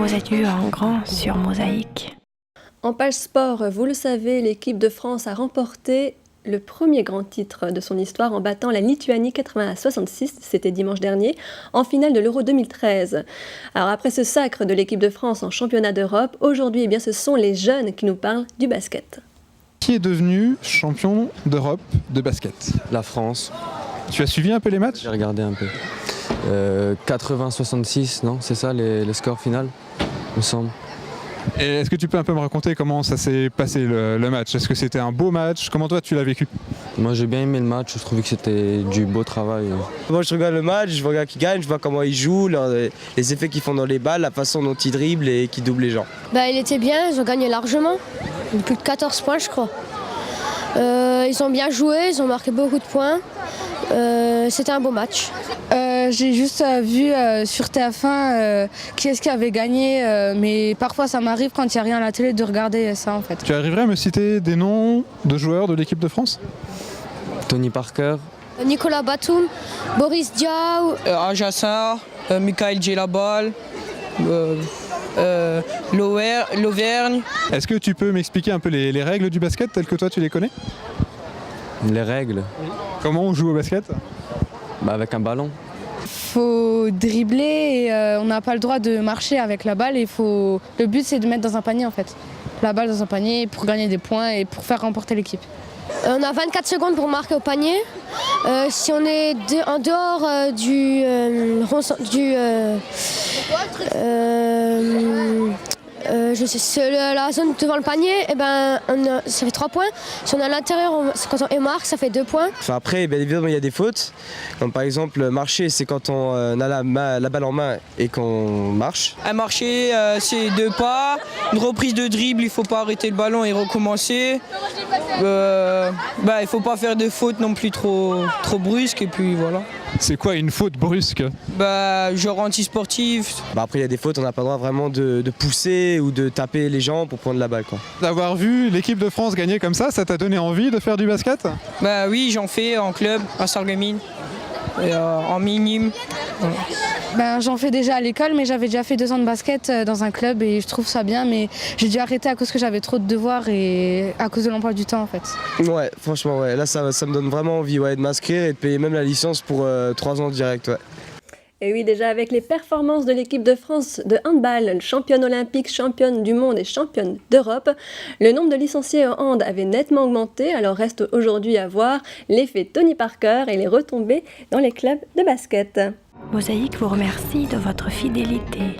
Vous êtes eu en grand sur Mosaïque. En page sport, vous le savez, l'équipe de France a remporté le premier grand titre de son histoire en battant la Lituanie 80-66, c'était dimanche dernier, en finale de l'Euro 2013. Alors après ce sacre de l'équipe de France en championnat d'Europe, aujourd'hui, eh bien, ce sont les jeunes qui nous parlent du basket. Qui est devenu champion d'Europe de basket? La France. Tu as suivi un peu les matchs? J'ai regardé un peu. 80-66, non? C'est ça les scores finaux, il me semble. Et est-ce que tu peux un peu me raconter comment ça s'est passé le match? Est-ce que c'était un beau match? Comment toi tu l'as vécu? Moi j'ai bien aimé le match, je trouvais que c'était du beau travail. Moi je regarde le match, je regarde qui gagne, je vois comment ils jouent, les effets qu'ils font dans les balles, la façon dont ils dribblent et qu'ils doublent les gens. Il était bien, ils ont gagné largement, plus de 14 points je crois. Ils ont bien joué, ils ont marqué beaucoup de points. C'était un beau match. J'ai juste vu sur TF1 qui est-ce qui avait gagné, mais parfois ça m'arrive quand il n'y a rien à la télé de regarder ça en fait. Tu arriverais à me citer des noms de joueurs de l'équipe de France? Tony Parker. Nicolas Batum, Boris Diaw, Ajassa, Michael Djellabal, l'Auvergne. Est-ce que tu peux m'expliquer un peu les règles du basket telles que toi tu les connais? Les règles? Comment on joue au basket? Avec un ballon. Faut dribbler et on n'a pas le droit de marcher avec la balle. Le but c'est de mettre dans un panier en fait. La balle dans un panier pour gagner des points et pour faire remporter l'équipe. On a 24 secondes pour marquer au panier. Si on est en dehors la zone devant le panier, ça fait 3 points. Si on est à l'intérieur, quand on marque, ça fait 2 points. Après, bien évidemment, il y a des fautes. Comme par exemple, marcher, c'est quand on a la balle en main et qu'on marche. Un marché, c'est 2 pas. Une reprise de dribble, il ne faut pas arrêter le ballon et recommencer. Il ne faut pas faire de fautes non plus trop brusques. Et puis voilà. C'est quoi une faute brusque? Genre anti-sportif. Après, il y a des fautes, on n'a pas le droit vraiment de pousser ou de taper les gens pour prendre la balle, quoi. D'avoir vu l'équipe de France gagner comme ça t'a donné envie de faire du basket? Oui, j'en fais en club, à Sarreguemines, en minime. J'en fais déjà à l'école, mais j'avais déjà fait 2 ans de basket dans un club et je trouve ça bien, mais j'ai dû arrêter à cause que j'avais trop de devoirs et à cause de l'emploi du temps en fait. Ouais, franchement, ouais. Là ça me donne vraiment envie de m'inscrire et de payer même la licence pour 3 ans direct. Ouais. Et oui, déjà avec les performances de l'équipe de France de handball, championne olympique, championne du monde et championne d'Europe, le nombre de licenciés en hand avait nettement augmenté, alors reste aujourd'hui à voir l'effet Tony Parker et les retombées dans les clubs de basket. Mosaïque vous remercie de votre fidélité.